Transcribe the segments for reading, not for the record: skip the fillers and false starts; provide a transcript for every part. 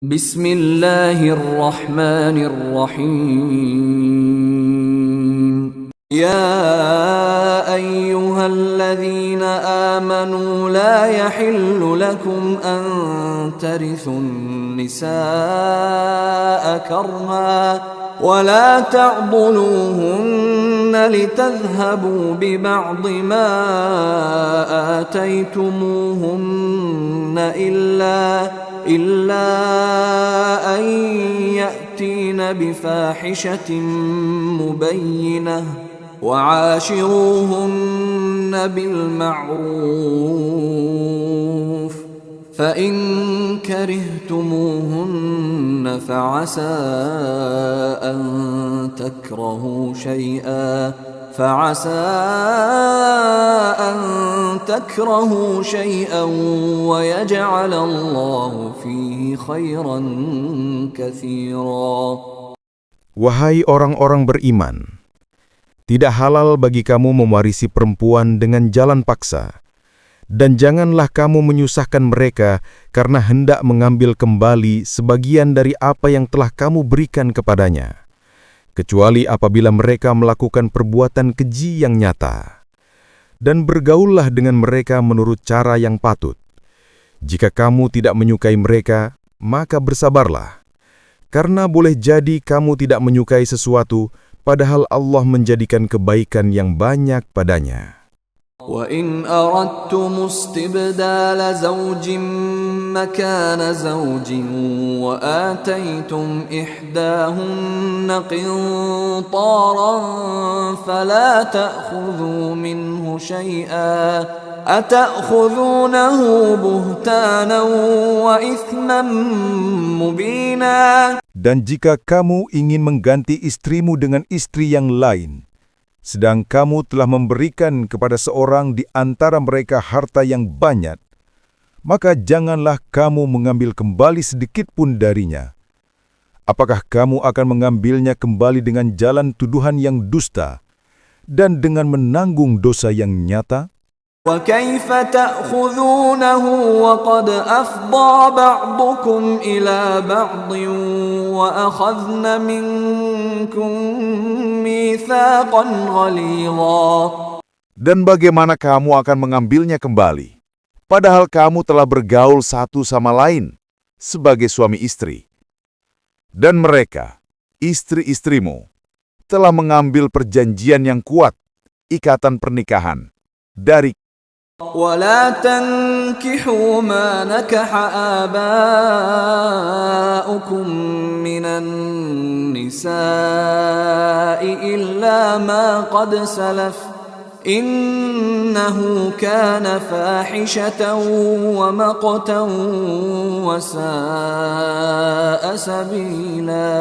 Bismillahirrahmanirrahim. Ya ayyuhalladzina amanu la yahillu lakum an tarithun nisaa karha wa la ta'dhuluhunna litadhhabu bi ba'dhi ma ataytumuhunna إلا أن يأتين بفاحشة مبينة وعاشروهن بالمعروف فإن كرهتموهن فعسى أن تكرهوا شيئا ويجعل الله فيه خيرا كثيرا. Wahai orang-orang beriman, tidak halal bagi kamu mewarisi perempuan dengan jalan paksa, dan janganlah kamu menyusahkan mereka karena hendak mengambil kembali sebagian dari apa yang telah kamu berikan kepadanya, kecuali apabila mereka melakukan perbuatan keji yang nyata. Dan bergaullah dengan mereka menurut cara yang patut. Jika kamu tidak menyukai mereka, maka bersabarlah. Karena boleh jadi kamu tidak menyukai sesuatu, padahal Allah menjadikan kebaikan yang banyak padanya. وَإِنْ أَرَدْتُمُ اسْتِبْدَالَ زَوْجٍ مَكَانَ زَوْجٍ وَآتَيْتُمْ إِحْدَاهُنَّ قِنطَارًا فَلَا تَأْخُذُوا مِنْهُ شَيْئًا أَتَأْخُذُونَهُ بُهْتَانًا وَإِثْمًا مُبِينًا. Dan jika kamu ingin mengganti istrimu dengan istri yang lain, sedang kamu telah memberikan kepada seorang di antara mereka harta yang banyak, maka janganlah kamu mengambil kembali sedikit pun darinya. Apakah kamu akan mengambilnya kembali dengan jalan tuduhan yang dusta dan dengan menanggung dosa yang nyata? وَكَيْفَ تَأْخُذُونَهُ وَقَدْ أَفْضَىٰ بَعْضُكُمْ إِلَىٰ بَعْضٍ وَأَخَذْنَ مِنكُم مِّيثَاقًا غَلِيظًا. Dan bagaimana kamu akan mengambilnya kembali, padahal kamu telah bergaul satu sama lain sebagai suami istri? Dan mereka, istri-istrimu, telah mengambil perjanjian yang kuat, ikatan pernikahan, dari وَلَا تَنكِحُوا مَا نَكَحَ آبَاؤُكُم مِّنَ النِّسَاءِ إِلَّا مَا قَدْ سَلَفَ إِنَّهُ كَانَ فَاحِشَةً وَمَقْتًا وَسَاءَ سَبِيلًا.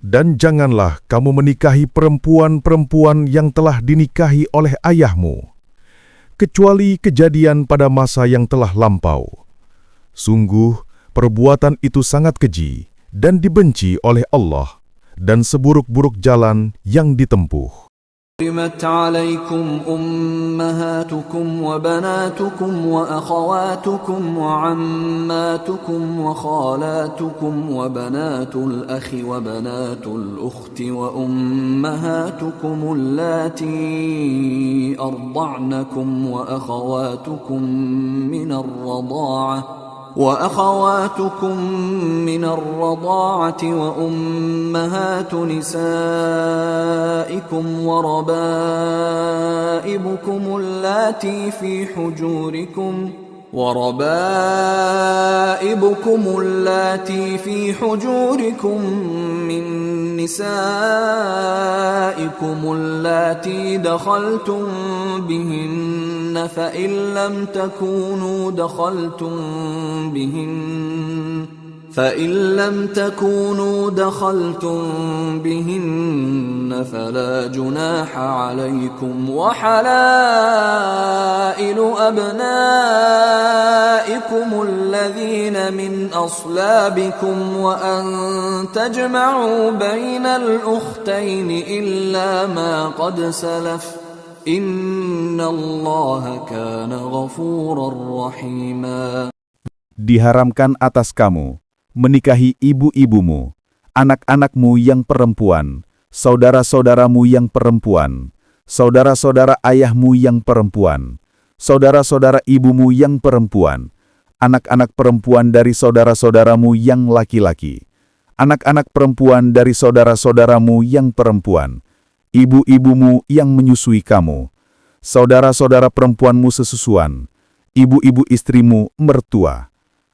Dan janganlah kamu menikahi perempuan-perempuan yang telah dinikahi oleh ayahmu, kecuali kejadian pada masa yang telah lampau. Sungguh, perbuatan itu sangat keji dan dibenci oleh Allah, dan seburuk-buruk jalan yang ditempuh. حرمت عليكم أمهاتكم وبناتكم وأخواتكم وعماتكم وخالاتكم وبنات الأخ وبنات الأخت وأمهاتكم اللاتي أرضعنكم وأخواتكم من الرضاعة وأمهات نسائكم وربائبكم اللاتي في حجوركم من نسائكم اللاتي دخلتم بهن فإن لم تكونوا دخلتم بهن فلا جناح عليكم وحلائل أبنائكم الذين من أصلابكم وأن تجمعوا بين الأختين إلا ما قد سلف إن الله كان غفورا رحيما. Diharamkan atas kamu menikahi ibu-ibumu, anak-anakmu yang perempuan, saudara-saudaramu yang perempuan, saudara-saudara ayahmu yang perempuan, saudara-saudara ibumu yang perempuan, anak-anak perempuan dari saudara-saudaramu yang laki-laki, anak-anak perempuan dari saudara-saudaramu yang perempuan, ibu-ibumu yang menyusui kamu, saudara-saudara perempuanmu sesusuan, ibu-ibu istrimu mertua,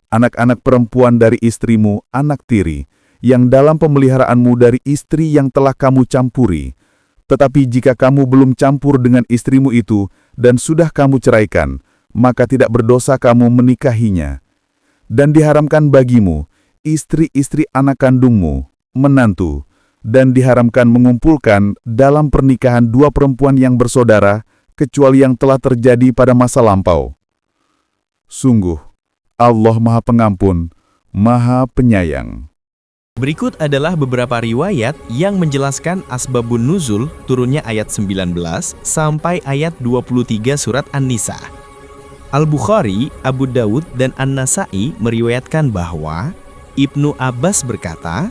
anak-anak perempuan dari istrimu anak tiri, yang dalam pemeliharaanmu dari istri yang telah kamu campuri. Tetapi jika kamu belum campur dengan istrimu itu dan sudah kamu ceraikan, maka tidak berdosa kamu menikahinya. Dan diharamkan bagimu istri-istri anak kandungmu, menantu, dan diharamkan mengumpulkan dalam pernikahan dua perempuan yang bersaudara, kecuali yang telah terjadi pada masa lampau. Sungguh, Allah Maha Pengampun, Maha Penyayang. Berikut adalah beberapa riwayat yang menjelaskan asbabun nuzul turunnya ayat 19 sampai ayat 23 surat An-Nisa. Al-Bukhari, Abu Dawud, dan An-Nasa'i meriwayatkan bahwa Ibnu Abbas berkata,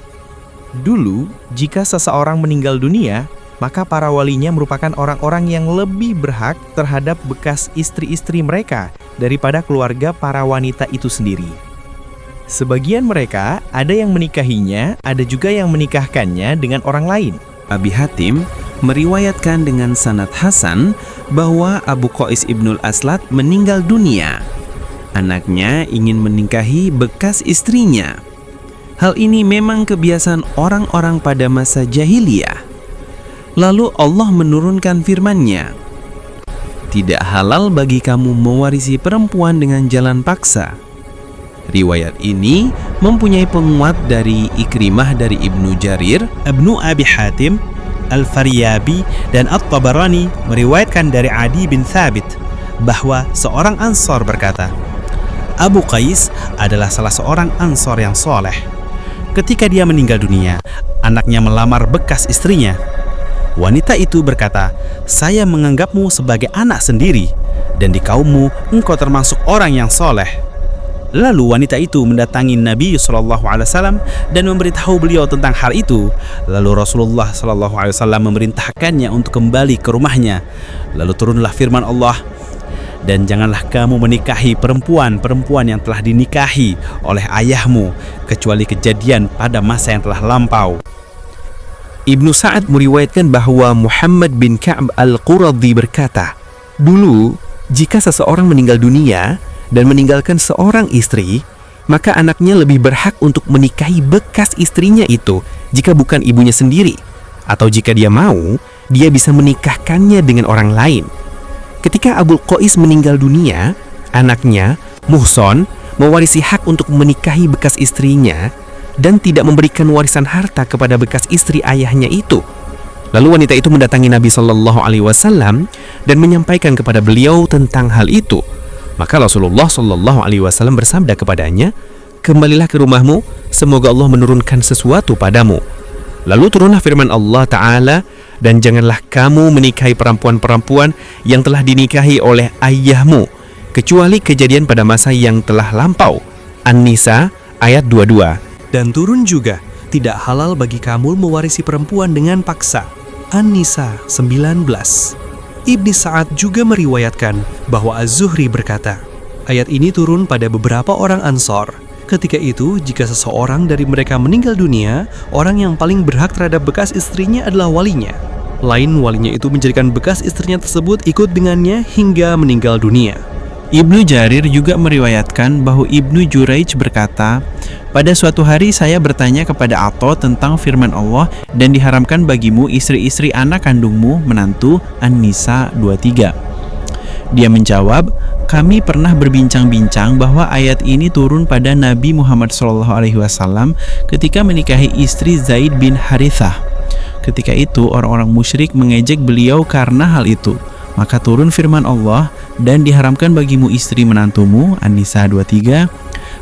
"Dulu, jika seseorang meninggal dunia, maka para walinya merupakan orang-orang yang lebih berhak terhadap bekas istri-istri mereka daripada keluarga para wanita itu sendiri. Sebagian mereka ada yang menikahinya, ada juga yang menikahkannya dengan orang lain." Abi Hatim meriwayatkan dengan sanad hasan bahwa Abu Qais Ibnul Aslat meninggal dunia. Anaknya ingin menikahi bekas istrinya. Hal ini memang kebiasaan orang-orang pada masa jahiliyah. Lalu Allah menurunkan firman-Nya, "Tidak halal bagi kamu mewarisi perempuan dengan jalan paksa." Riwayat ini mempunyai penguat dari Ikrimah dari Ibnu Jarir, Ibnu Abi Hatim, Al-Faryabi, dan At-Tabarani meriwayatkan dari Adi bin Thabit bahwa seorang Ansor berkata, Abu Qais adalah salah seorang Ansor yang soleh. Ketika dia meninggal dunia, anaknya melamar bekas istrinya. Wanita itu berkata, "Saya menganggapmu sebagai anak sendiri, dan di kaummu engkau termasuk orang yang soleh." Lalu wanita itu mendatangi Nabi SAW dan memberitahu beliau tentang hal itu. Lalu Rasulullah SAW memerintahkannya untuk kembali ke rumahnya. Lalu turunlah firman Allah, "Dan janganlah kamu menikahi perempuan-perempuan yang telah dinikahi oleh ayahmu, kecuali kejadian pada masa yang telah lampau." Ibnu Sa'ad meriwayatkan bahwa Muhammad bin Ka'b al-Quradhi berkata, "Dulu, jika seseorang meninggal dunia dan meninggalkan seorang istri, maka anaknya lebih berhak untuk menikahi bekas istrinya itu jika bukan ibunya sendiri, atau jika dia mau, dia bisa menikahkannya dengan orang lain." Ketika Abu Qais meninggal dunia, anaknya, Muhson, mewarisi hak untuk menikahi bekas istrinya dan tidak memberikan warisan harta kepada bekas istri ayahnya itu. Lalu wanita itu mendatangi Nabi SAW dan menyampaikan kepada beliau tentang hal itu. Maka Rasulullah SAW bersabda kepadanya, "Kembalilah ke rumahmu, semoga Allah menurunkan sesuatu padamu." Lalu turunlah firman Allah Ta'ala, "Dan janganlah kamu menikahi perempuan-perempuan yang telah dinikahi oleh ayahmu, kecuali kejadian pada masa yang telah lampau." An-Nisa ayat 22. Dan turun juga, "Tidak halal bagi kamu mewarisi perempuan dengan paksa." An-Nisa 19. Ibnu Sa'ad juga meriwayatkan bahwa Az-Zuhri berkata, ayat ini turun pada beberapa orang Ansor. Ketika itu, jika seseorang dari mereka meninggal dunia, orang yang paling berhak terhadap bekas istrinya adalah walinya. Lain walinya itu menjadikan bekas istrinya tersebut ikut dengannya hingga meninggal dunia. Ibnu Jarir juga meriwayatkan bahwa Ibnu Juraij berkata, "Pada suatu hari saya bertanya kepada Atha tentang firman Allah, dan diharamkan bagimu istri-istri anak kandungmu menantu." An-Nisa 23. Dia menjawab, "Kami pernah berbincang-bincang bahwa ayat ini turun pada Nabi Muhammad SAW ketika menikahi istri Zaid bin Harithah. Ketika itu orang-orang musyrik mengejek beliau karena hal itu. Maka turun firman Allah, dan diharamkan bagimu istri menantumu." An-Nisa 23.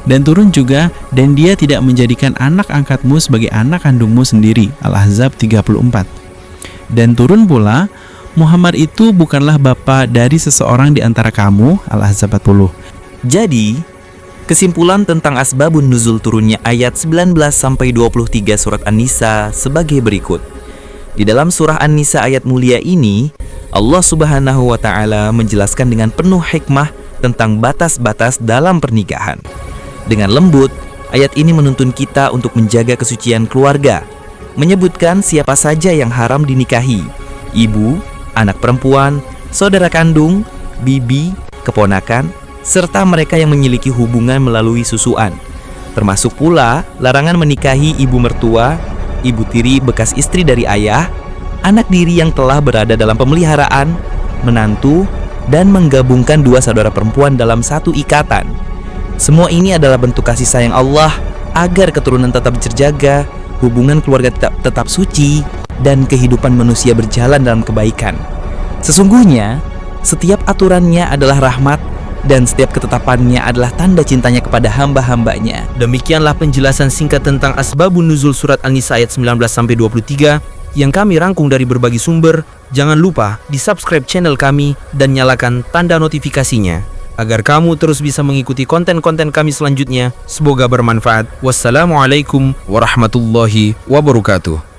Dan turun juga, "Dan dia tidak menjadikan anak angkatmu sebagai anak kandungmu sendiri." Al-Ahzab 34. Dan turun pula, "Muhammad itu bukanlah bapa dari seseorang di antara kamu." Al-Ahzab 40. Jadi, Kesimpulan tentang asbabun nuzul turunnya ayat 19-23 surat An-Nisa sebagai berikut. Di dalam surah An-Nisa ayat mulia ini, Allah Subhanahu wa Ta'ala menjelaskan dengan penuh hikmah tentang batas-batas dalam pernikahan. Dengan lembut, ayat ini menuntun kita untuk menjaga kesucian keluarga, menyebutkan siapa saja yang haram dinikahi: ibu, anak perempuan, saudara kandung, bibi, keponakan, serta mereka yang memiliki hubungan melalui susuan. Termasuk pula larangan menikahi ibu mertua, ibu tiri bekas istri dari ayah, anak diri yang telah berada dalam pemeliharaan, menantu, dan menggabungkan dua saudara perempuan dalam satu ikatan. Semua ini adalah bentuk kasih sayang Allah agar keturunan tetap terjaga, hubungan keluarga tetap suci, dan kehidupan manusia berjalan dalam kebaikan. Sesungguhnya, setiap aturannya adalah rahmat, dan setiap ketetapannya adalah tanda cintanya kepada hamba-hambanya. Demikianlah penjelasan singkat tentang asbabun nuzul surat An-Nisa ayat 19-23 yang kami rangkum dari berbagai sumber. Jangan lupa di-subscribe channel kami dan nyalakan tanda notifikasinya agar kamu terus bisa mengikuti konten-konten kami selanjutnya. Semoga bermanfaat. Wassalamualaikum warahmatullahi wabarakatuh.